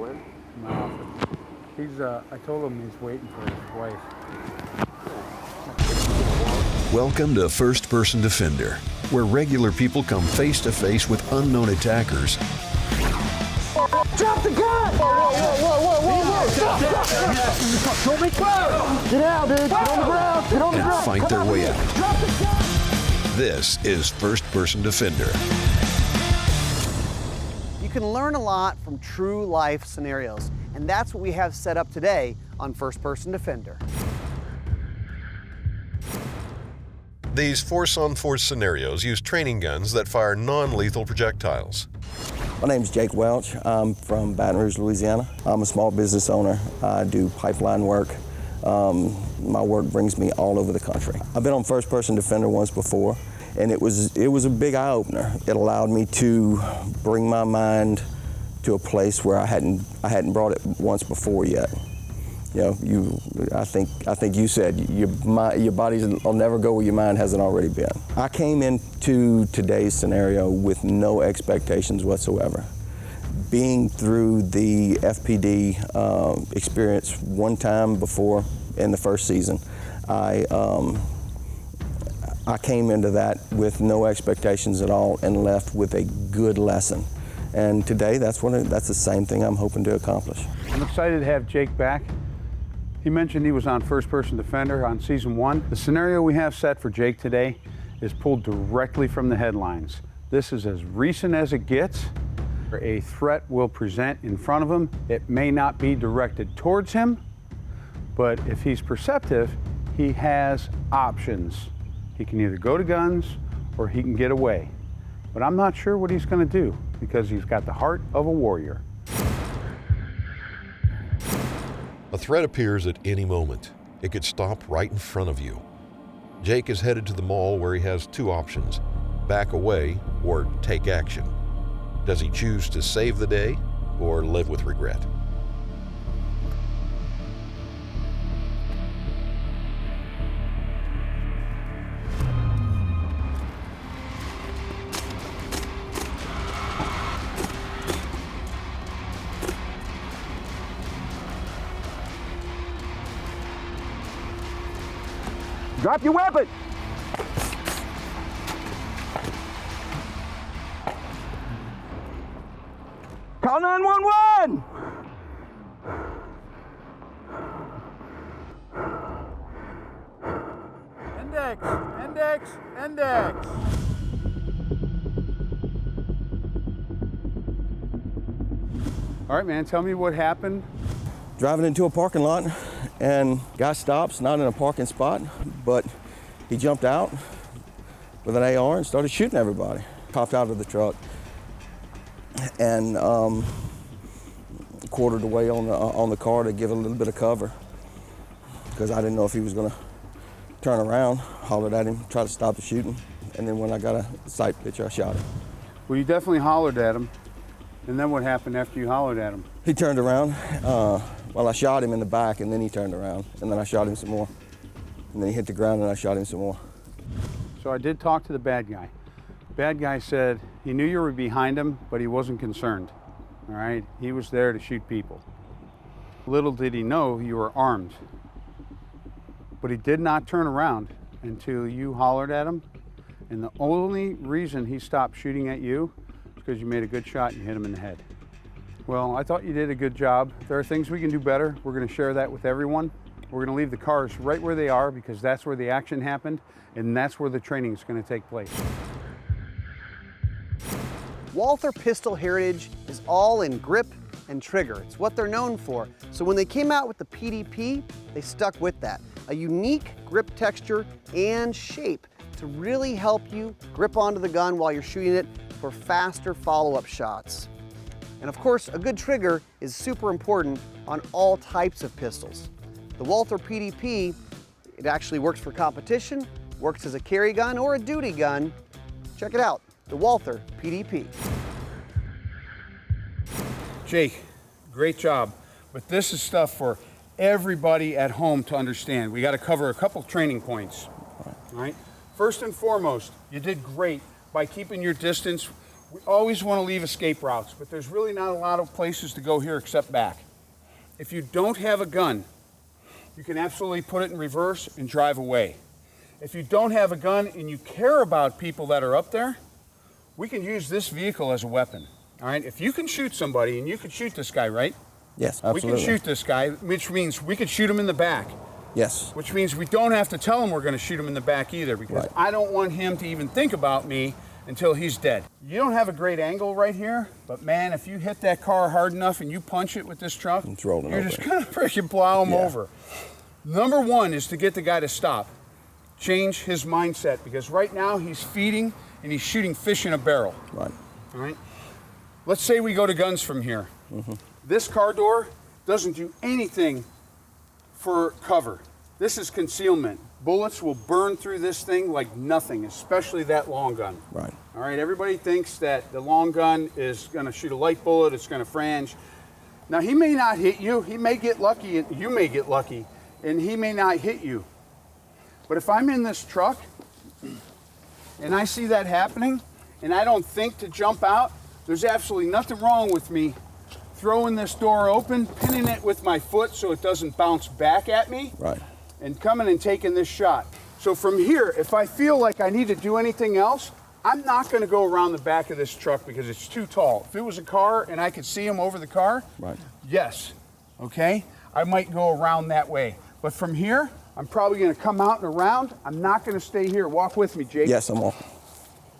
when? in my office. He's, I told him he's waiting for his wife. Welcome to First Person Defender, where regular people come face to face with unknown attackers. Drop the gun! Whoa! Stop! Don't make fire! Get out, dude! Get on the ground! Get on the ground! Fight their way out. Drop the gun! This is First Person Defender. You can learn a lot from true life scenarios, and that's what we have set up today on First Person Defender. These force-on-force scenarios use training guns that fire non-lethal projectiles. My name's Jake Welch. I'm from Baton Rouge, Louisiana. I'm a small business owner. I do pipeline work. My work brings me all over the country. I've been on First Person Defender once before, and it was a big eye-opener. It allowed me to bring my mind to a place where I hadn't brought it once before yet. You know, I think you said your body will never go where your mind hasn't already been. I came into today's scenario with no expectations whatsoever. Being through the FPD experience one time before in the first season, I came into that with no expectations at all and left with a good lesson. And today, that's the same thing I'm hoping to accomplish. I'm excited to have Jake back. He mentioned he was on First Person Defender on season 1. The scenario we have set for Jake today is pulled directly from the headlines. This is as recent as it gets. A threat will present in front of him. It may not be directed towards him, but if he's perceptive, he has options. He can either go to guns or he can get away. But I'm not sure what he's going to do because he's got the heart of a warrior. A threat appears at any moment. It could stop right in front of you. Jake is headed to the mall where he has two options: back away or take action. Does he choose to save the day or live with regret? Drop your weapon! Call 911! Index. All right, man, tell me what happened. Driving into a parking lot, and guy stops, not in a parking spot, but he jumped out with an AR and started shooting everybody. Popped out of the truck and quartered away on the car to give a little bit of cover because I didn't know if he was going to turn around. Hollered at him, tried to stop the shooting, and then when I got a sight picture, I shot him. Well, you definitely hollered at him. And then what happened after you hollered at him? He turned around. Well, I shot him in the back, and then he turned around, and then I shot him some more. And then he hit the ground, and I shot him some more. So I did talk to the bad guy. Bad guy said he knew you were behind him, but he wasn't concerned. All right? He was there to shoot people. Little did he know you were armed. But he did not turn around until you hollered at him. And the only reason he stopped shooting at you is because you made a good shot and you hit him in the head. Well, I thought you did a good job. There are things we can do better. We're going to share that with everyone. We're going to leave the cars right where they are because that's where the action happened and that's where the training is going to take place. Walther pistol heritage is all in grip and trigger. It's what they're known for. So when they came out with the PDP, they stuck with that. A unique grip texture and shape to really help you grip onto the gun while you're shooting it for faster follow-up shots. And of course, a good trigger is super important on all types of pistols. The Walther PDP, it actually works for competition, works as a carry gun or a duty gun. Check it out, the Walther PDP. Jake, great job. But this is stuff for everybody at home to understand. We got to cover a couple training points. All right? First and foremost, you did great by keeping your distance We always want to leave escape routes, but there's really not a lot of places to go here except back. If you don't have a gun, you can absolutely put it in reverse and drive away. If you don't have a gun and you care about people that are up there, we can use this vehicle as a weapon. All right, if you can shoot somebody, and you could shoot this guy, right? Yes, absolutely. We can shoot this guy, which means we could shoot him in the back. Yes. Which means we don't have to tell him we're going to shoot him in the back either, because Right. I don't want him to even think about me until he's dead. You don't have a great angle right here, but man, if you hit that car hard enough and you punch it with this truck, It's rolling you're over. just going to freaking plow him Yeah. over. Number one is to get the guy to stop. Change his mindset, because right now he's feeding and he's shooting fish in a barrel. Right. All right? Let's say we go to guns from here. This car door doesn't do anything for cover. This is concealment. Bullets will burn through this thing like nothing, especially that long gun. Right. All right, everybody thinks that the long gun is going to shoot a light bullet, it's going to frange. Now, he may not hit you. He may get lucky, you may get lucky, and he may not hit you. But if I'm in this truck and I see that happening and I don't think to jump out, there's absolutely nothing wrong with me throwing this door open, pinning it with my foot so it doesn't bounce back at me, Right. and coming and taking this shot. So from here, if I feel like I need to do anything else, I'm not going to go around the back of this truck because it's too tall. If it was a car and I could see him over the car, Right. yes, okay, I might go around that way. But from here, I'm probably going to come out and around. I'm not going to stay here. Walk with me, Jake. Yes, I'm on.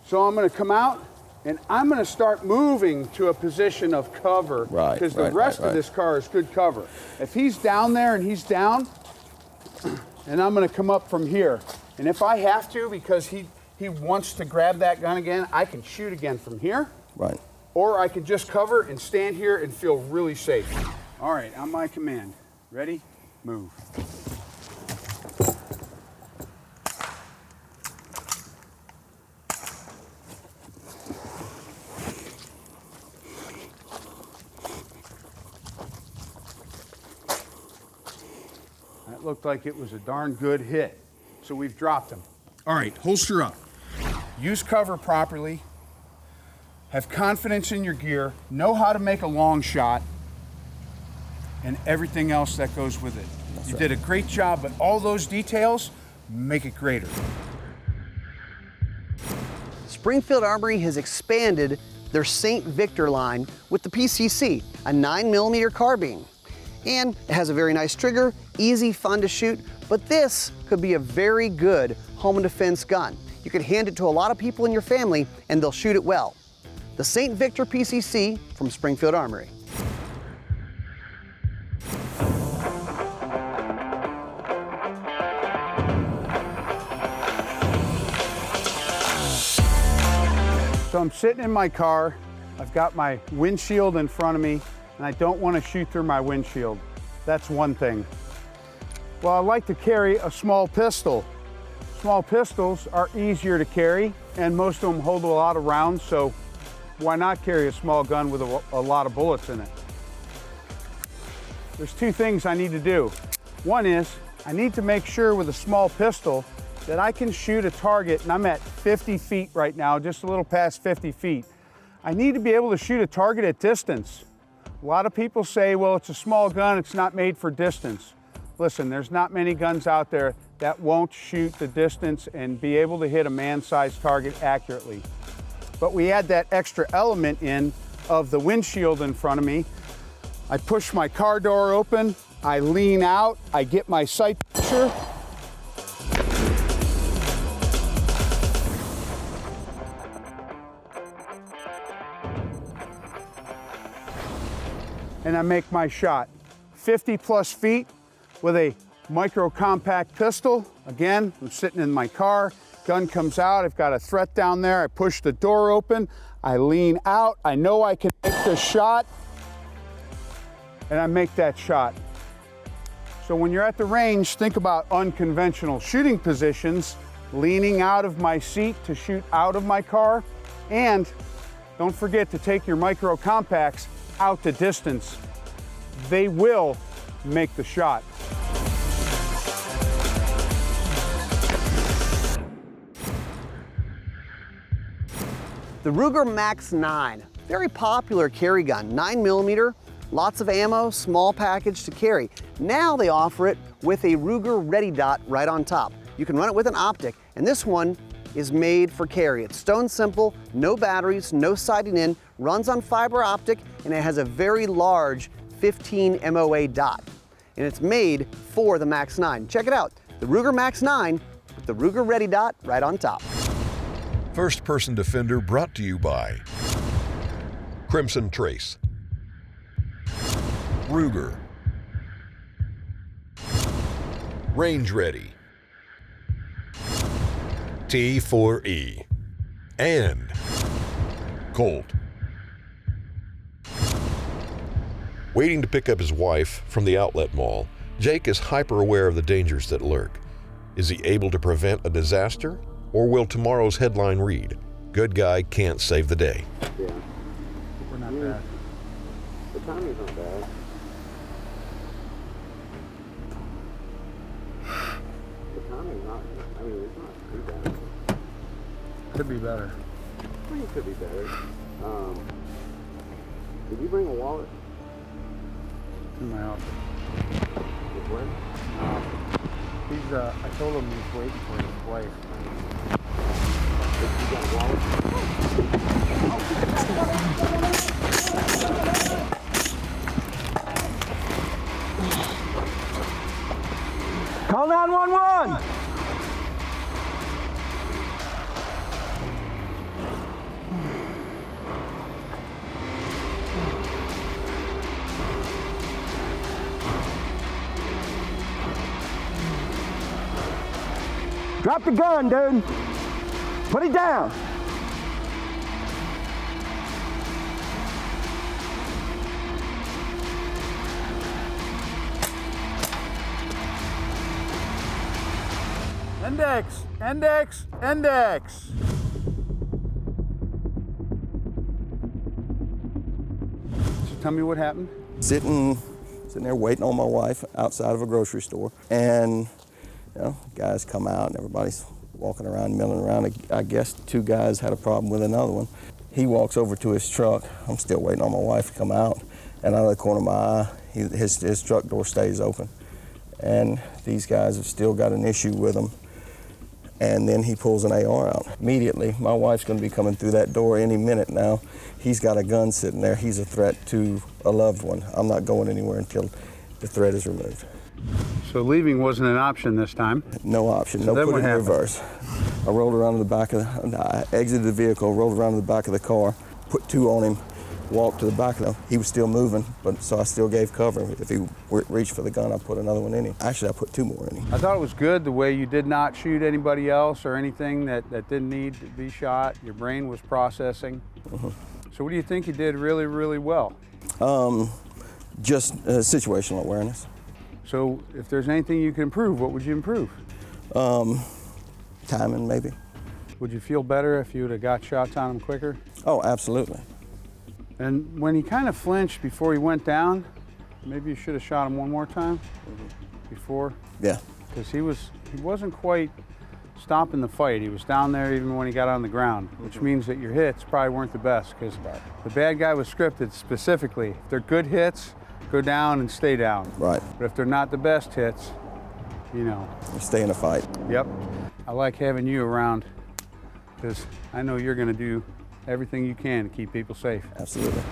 So I'm going to come out and I'm going to start moving to a position of cover. Right, Because the right, rest right, of right. this car is good cover. If he's down there and he's down, and I'm going to come up from here. And if I have to, because he wants to grab that gun again, I can shoot again from here. Right. Or I can just cover and stand here and feel really safe. All right, on my command. Ready? Move. That looked like it was a darn good hit. So we've dropped him. All right, holster up. Use cover properly. Have confidence in your gear. Know how to make a long shot. And everything else that goes with it. You did a great job, but all those details make it greater. Springfield Armory has expanded their St. Victor line with the PCC, a 9mm carbine. And it has a very nice trigger, easy, fun to shoot, but this could be a very good home and defense gun. You could hand it to a lot of people in your family and they'll shoot it well. The St. Victor PCC from Springfield Armory. So I'm sitting in my car, I've got my windshield in front of me, and I don't want to shoot through my windshield. That's one thing. Well, I like to carry a small pistol. Small pistols are easier to carry, and most of them hold a lot of rounds, so why not carry a small gun with a lot of bullets in it? There's two things I need to do. One is, I need to make sure with a small pistol that I can shoot a target, and I'm at 50 feet right now, just a little past 50 feet. I need to be able to shoot a target at distance. A lot of people say, well, it's a small gun, it's not made for distance. Listen, there's not many guns out there that won't shoot the distance and be able to hit a man-sized target accurately. But we add that extra element in of the windshield in front of me. I push my car door open, I lean out, I get my sight picture. And I make my shot. 50 plus feet with a micro compact pistol. Again, I'm sitting in my car, gun comes out, I've got a threat down there, I push the door open, I lean out, I know I can make the shot, and I make that shot. So when you're at the range, think about unconventional shooting positions, leaning out of my seat to shoot out of my car, and don't forget to take your micro compacts out to distance. They will make the shot. The Ruger Max 9, very popular carry gun, 9mm, lots of ammo, small package to carry. Now they offer it with a Ruger Ready Dot right on top. You can run it with an optic, and this one is made for carry. It's stone simple, no batteries, no sighting in, runs on fiber optic, and it has a very large 15 MOA dot. And it's made for the Max 9. Check it out, the Ruger Max 9 with the Ruger Ready Dot right on top. First Person Defender brought to you by Crimson Trace, Ruger, Range Ready, T4E, and Colt. Waiting to pick up his wife from the outlet mall, Jake is hyper aware of the dangers that lurk. Is he able to prevent a disaster, or will tomorrow's headline read, "Good guy can't save the day"? Yeah, we're not bad. The timing's not bad. The timing's not, I mean, it's not too bad. Could be better. I think it could be better. Did you bring a wallet? In my office. With where? I told him he's waiting for his wife. You got a wallet? Call 911! Drop the gun, dude. Put it down. Index, index, index. So tell me what happened. Sitting there waiting on my wife outside of a grocery store, and guys come out and everybody's walking around, milling around. I guess two guys had a problem with another one. He walks over to his truck. I'm still waiting on my wife to come out, and out of the corner of my eye, his truck door stays open. And these guys have still got an issue with him. And then he pulls an AR out. Immediately, my wife's gonna be coming through that door any minute now. He's got a gun sitting there. He's a threat to a loved one. I'm not going anywhere until the threat is removed. So leaving wasn't an option this time. No option, So no then put what it in happened? reverse. I rolled around to the back I exited the vehicle, rolled around to the back of the car, put two on him, walked to the back of him. He was still moving, so I still gave cover. If he reached for the gun, I put another one in him. Actually, I put two more in him. I thought it was good the way you did not shoot anybody else or anything that didn't need to be shot. Your brain was processing. So what do you think you did really, really well? Just situational awareness. So if there's anything you can improve, what would you improve? Timing, maybe. Would you feel better if you would have got shots on him quicker? Oh, absolutely. And when he kind of flinched before he went down, maybe you should have shot him one more time before? Yeah. Because he wasn't quite stopping the fight. He was down there even when he got on the ground, which means that your hits probably weren't the best, because the bad guy was scripted specifically. If they're good hits, go down and stay down. Right. But if they're not the best hits, You stay in a fight. Yep. I like having you around, because I know you're going to do everything you can to keep people safe. Absolutely.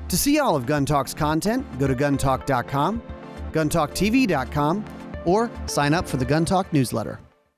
To see all of Gun Talk's content, go to guntalk.com, guntalktv.com, or sign up for the Gun Talk newsletter.